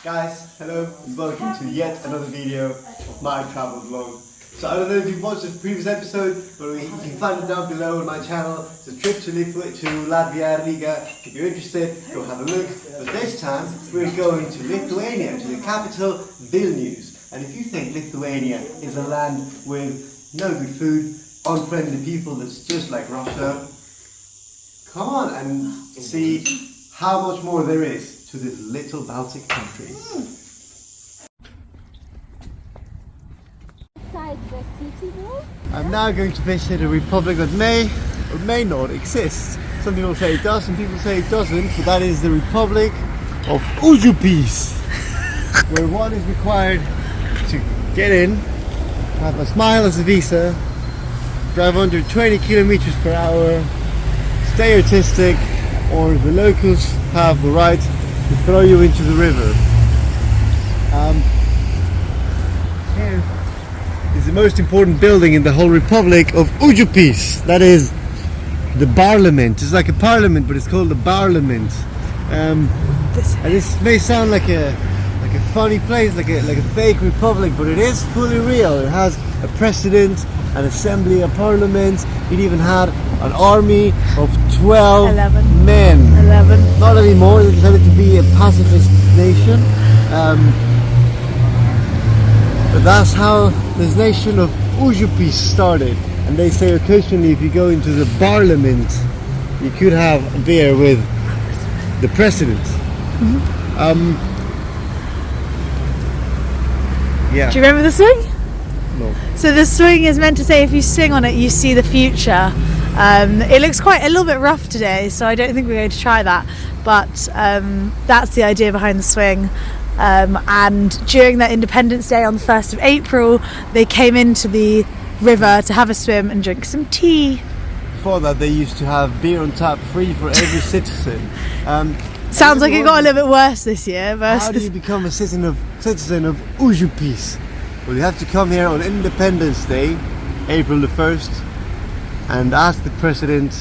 Guys, hello and welcome to yet another video of my travel vlog. So I don't know if you've watched the previous episode, but you can find it down below on my channel. It's a trip to Latvia, Riga. If you're interested, go have a look. But this time we're going to Lithuania, to the capital, Vilnius. And if you think Lithuania is a land with no good food, unfriendly people that's just like Russia, come on and see how much more there is to this little Baltic country. Inside the city though? I'm now going to visit a republic that may or may not exist. Some people say it does, some people say it doesn't, but that is the Republic of Užupis, where one is required to get in, have a smile as a visa, drive under 20 kilometers per hour, stay artistic, or the locals have the right to throw you into the river. Here is the most important building in the whole Republic of Užupis. That is the Parliament. It's like a parliament, but it's called the Parliament. And this may sound like a funny place, like a fake republic, but it is fully real. It has a president, an assembly, a parliament. It even had an army of 11 men. 11. Not anymore. They decided to be a pacifist nation. But that's how this nation of Užupis started. And they say occasionally if you go into the parliament, you could have a beer with the president. Yeah. Do you remember the swing? No. So the swing is meant to say if you swing on it you see the future. It looks quite a little bit rough today, so I don't think we're going to try that, but that's the idea behind the swing. And during their Independence Day on the 1st of April they came into the river to have a swim and drink some tea. Before that they used to have beer on tap free for every citizen. Sounds like it got a little bit worse this year. How do you become a citizen of Užupis? Well, you have to come here on Independence Day, April the 1st, and ask the president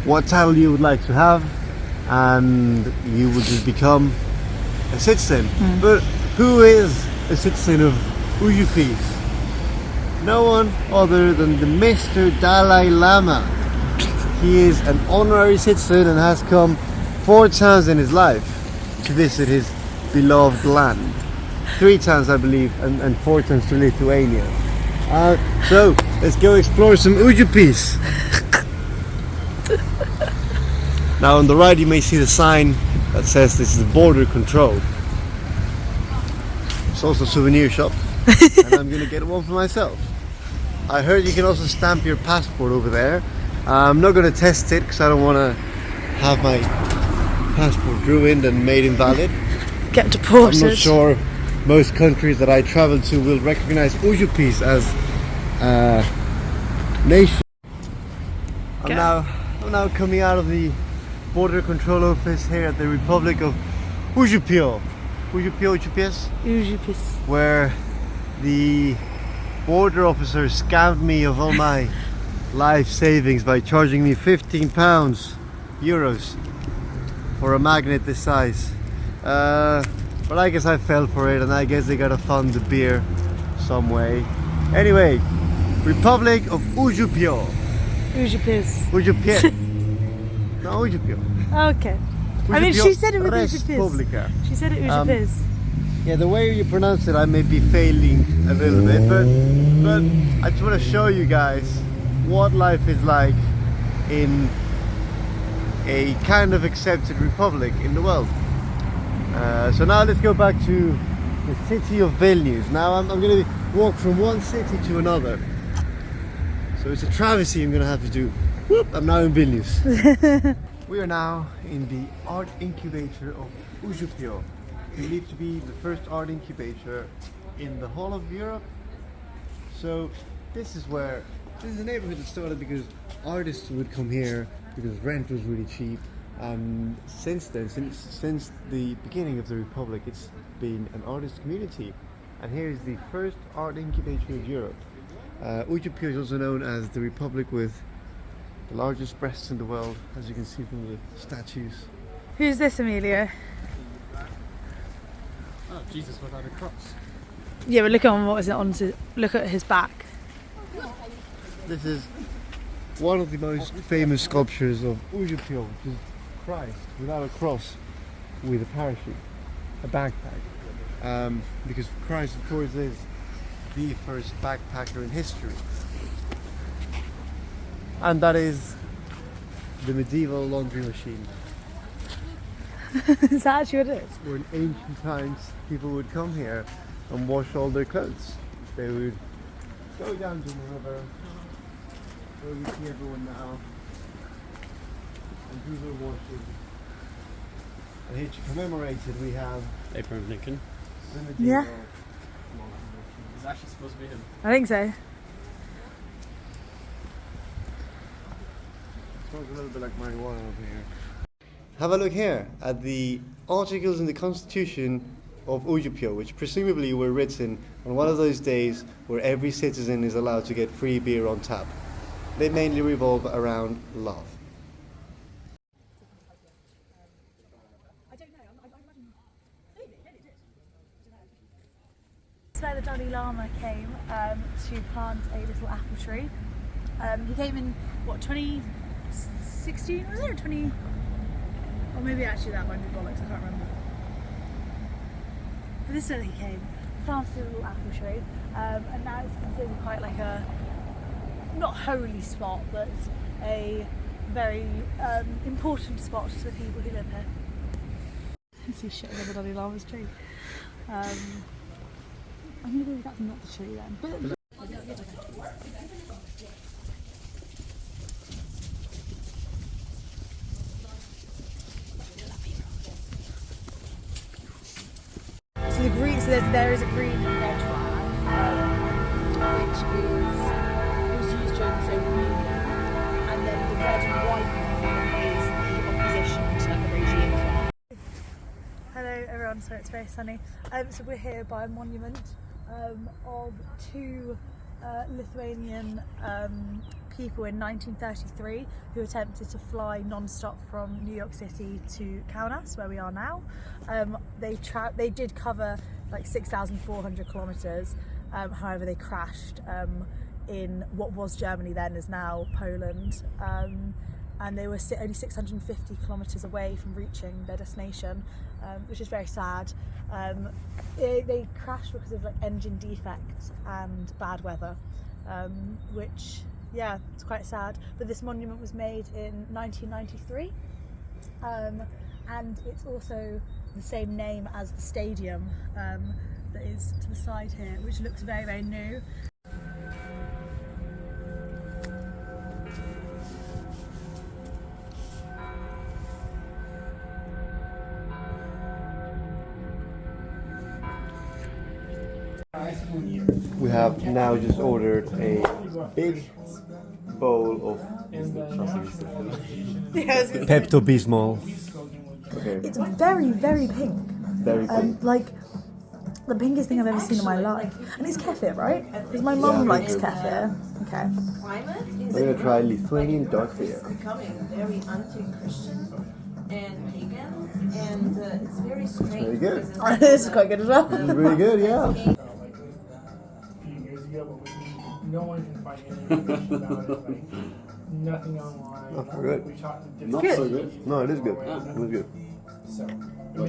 what title you would like to have, and you would just become a citizen. But who is a citizen of Užupis? No one other than the Mr. Dalai Lama. He is an honorary citizen and has come 4 times in his life to visit his beloved land. 3 times I believe, and 4 times to Lithuania. So let's go explore some Užupis. Now on the right you may see the sign that says this is border control. It's also a souvenir shop, and I'm gonna get one for myself. I heard you can also stamp your passport over there. I'm not gonna test it because I don't want to have my passport ruined and made invalid. Get deported. I'm not sure most countries that I travel to will recognize Užupis as a nation. I'm now coming out of the border control office here at the Republic of Užupis, where the border officer scammed me of all my life savings by charging me €15 for a magnet this size. But I guess I fell for it, and I guess they gotta fund the beer some way. Anyway, Republic of Užupis. No, Užupis. Okay. I mean, she said it with Užupis. Respublika. She said it Užupis. Yeah, the way you pronounce it, I may be failing a little bit, but I just want to show you guys what life is like in a kind of accepted republic in the world. So now let's go back to the city of Vilnius. Now I'm going to walk from one city to another. So it's a travesty I'm going to have to do. Whoop, I'm now in Vilnius. We are now in the art incubator of Užupis. Believed to be the first art incubator in the whole of Europe. So this is a neighborhood that started because artists would come here because rent was really cheap. And since then, since the beginning of the Republic, it's been an artist community. And here is the first art incubator of Europe. Užupis is also known as the Republic with the largest breasts in the world, as you can see from the statues. Who's this, Amelia? Oh, Jesus without a cross. Yeah, but look on what is it on. Look at his back. This is one of the most famous sculptures of Užupis, which is Christ without a cross, with a parachute, a backpack. Because Christ, of course, is the first backpacker in history. And that is the medieval laundry machine. Is that actually what it is? Where in ancient times people would come here and wash all their clothes. They would go down to the river, where we see everyone now, and people are washing. And here to commemorate it we have Abraham Lincoln. the medieval Yeah. laundry machine. It's actually supposed to be him. I think so. Smells a little bit like marijuana over here. Have a look here at the articles in the Constitution of Užupis, which presumably were written on one of those days where every citizen is allowed to get free beer on tap. They mainly revolve around love. That's where the Dalai Lama came to plant a little apple tree. He came in, what, 2016 was it? Or 20... Or maybe actually that might be bollocks, I can't remember. But this is where he came, planted a little apple tree, and now it's considered quite like a, not holy spot, but a very important spot to the people who live here. I see shit over the Dalai Lama's tree. I'm going to believe that's not the tree then. But so the green, so there is a green and red flag, which was used during the Soviet Union, and then the red and white one is the opposition to the regime flag. Hello everyone, so it's very sunny. So we're here by a monument of two Lithuanian people in 1933 who attempted to fly non-stop from New York City to Kaunas, where we are now. They did cover like 6,400 kilometers. However, they crashed in what was Germany then, is now Poland. And they were only 650 kilometers away from reaching their destination, which is very sad. They crashed because of like engine defects and bad weather, which, yeah, it's quite sad. But this monument was made in 1993, and it's also the same name as the stadium that is to the side here, which looks very, very new. We have now just ordered a big bowl of Pepto-Bismol. Okay. It's very, very pink. Very pink. Like the pinkest thing I've ever seen in my life. And it's kefir, right? Because my mum likes kefir. Okay. I'm gonna try Lithuanian dark beer. Becoming very anti-Christian and pagan, and it's very strange. Very good. This is quite good as well. This is really good, yeah. But no one can find any information about it. Like, nothing online. Not good. We talked to Not different so good. No, it is good. It is good. So,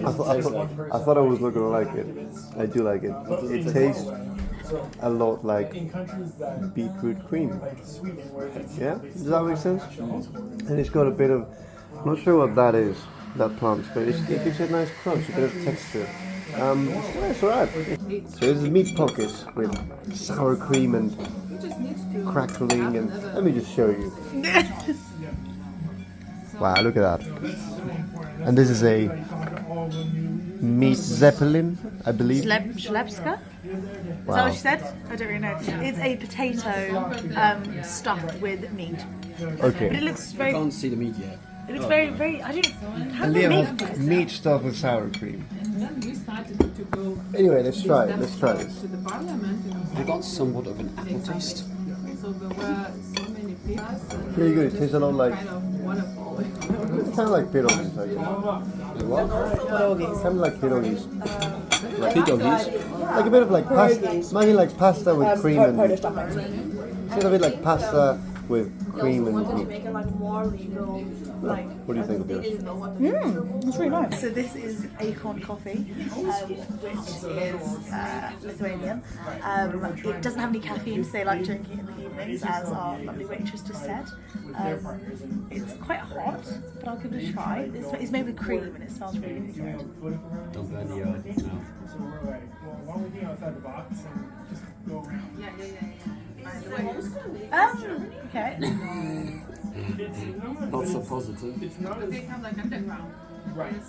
I thought I was not gonna like it. I do like it. It tastes a lot like in countries that beetroot cream. like Sweden, where it's Yeah? Does that make sense? And it's got a bit of, I'm not sure what that is, that plant, but it gives it a nice crunch, a bit of texture. It's alright. So this is meat pockets with sour cream and crackling, and let me just show you. Wow, look at that. And this is a meat zeppelin, I believe. Schlepska? Is that what she said? I don't really know. It's a potato stuffed with meat. Okay. But it looks very... Can't see the meat yet. It looks very, very... I don't... How And do they they have make meat stuffed with sour cream. Anyway, let's try it. Let's try this. It got somewhat of an apple taste. Pretty good. It tastes a lot like, kind of like pierogies, I guess. What? Pierogies. Kind of like pierogies. like a bit of like pasta. Imagine like pasta with cream and. It's a bit like pasta with cream and meat. What do you think of yours? It's really nice. So this is acorn coffee, which is Lithuanian. It doesn't have any caffeine, so they like drinking it in the evenings, as our lovely waitress just said. It's quite hot, but I'll give it a try. It's made with cream and it smells really good. Don't burn your mouth. So we're like, well, why don't we think outside the box and just go around? Okay. Not so positive. It's not as right.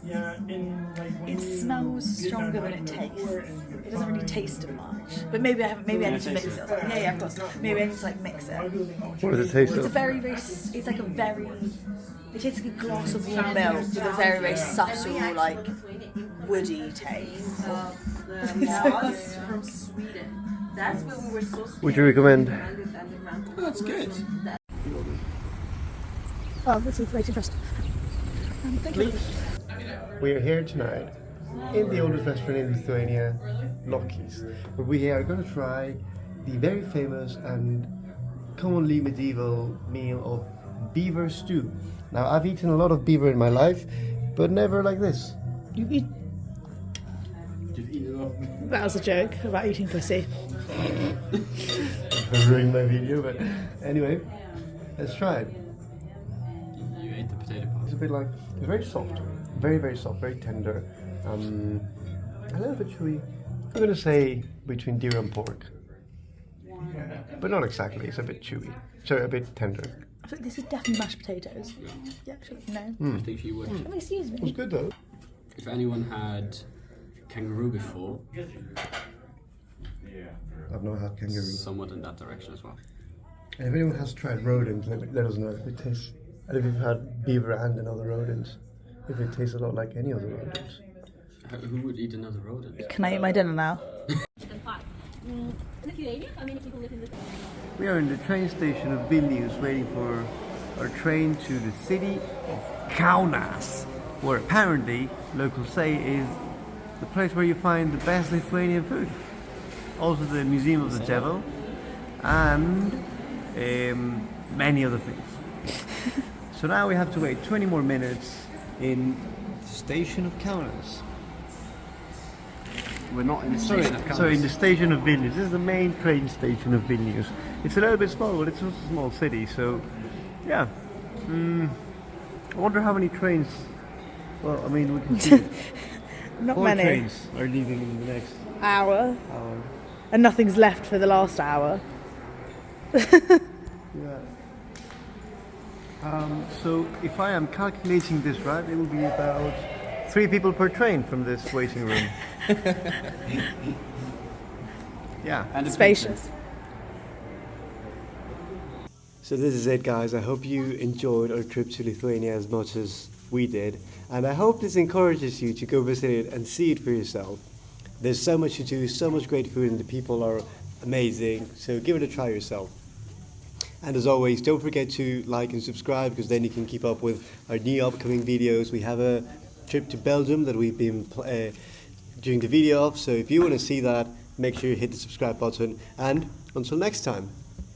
Yeah, and like when It smells stronger than it tastes. It doesn't really taste of much. But maybe I need to mix it. Yeah, of course. Maybe I need to like mix it. What does it taste It's a of? very, very. It tastes like a glass of warm milk with a very, very subtle, like woody taste. Dvaras from Sweden. That's where we were so scared. Would you recommend? Oh, that's good. Oh, this is waiting first. Thank you. We are here tonight in the oldest restaurant in Lithuania, Lokys, where we are going to try the very famous and commonly medieval meal of beaver stew. Now, I've eaten a lot of beaver in my life, but never like this. You eat. You've eaten it up. That was a joke about eating pussy. I ruined my video, but anyway, let's try it. You ate the potato It's part. a bit like, it's very soft, very soft, very tender, a little bit chewy. I'm going to say between deer and pork, but not exactly, it's a bit chewy, so a bit tender. I think this is definitely mashed potatoes. Yeah, actually, no. I think she would. Oh, excuse It's me. good though. If anyone had kangaroo before, I've not had kangaroo. somewhat in that direction as well. And if anyone has tried rodents, let us know if it tastes. And if you've had beaver and another rodents, if it tastes a lot like any other rodents. Who would eat another rodent? Can I eat my dinner now? We are in the train station of Vilnius waiting for our train to the city of Kaunas, where apparently locals say is the place where you find the best Lithuanian food. Also the Museum of the Devil and many other things. So now we have to wait 20 more minutes in the station of Kaunas. We're not in the station of Kaunas. Sorry, in the station of Vilnius. This is the main train station of Vilnius. It's a little bit small, but it's also a small city, so yeah. I wonder how many trains. Well, I mean, we can see Not 4 many. trains are leaving in the next Hour. hour. And nothing's left for the last hour. Yeah. So if I am calculating this right, it will be about 3 people per train from this waiting room. Yeah. And a Spacious. So this is it, guys. I hope you enjoyed our trip to Lithuania as much as we did, and I hope this encourages you to go visit it and see it for yourself. There's so much to do, so much great food, and the people are amazing, so give it a try yourself. And as always, don't forget to like and subscribe, because then you can keep up with our new upcoming videos. We have a trip to Belgium that we've been doing the video of, so if you want to see that, make sure you hit the subscribe button, and until next time.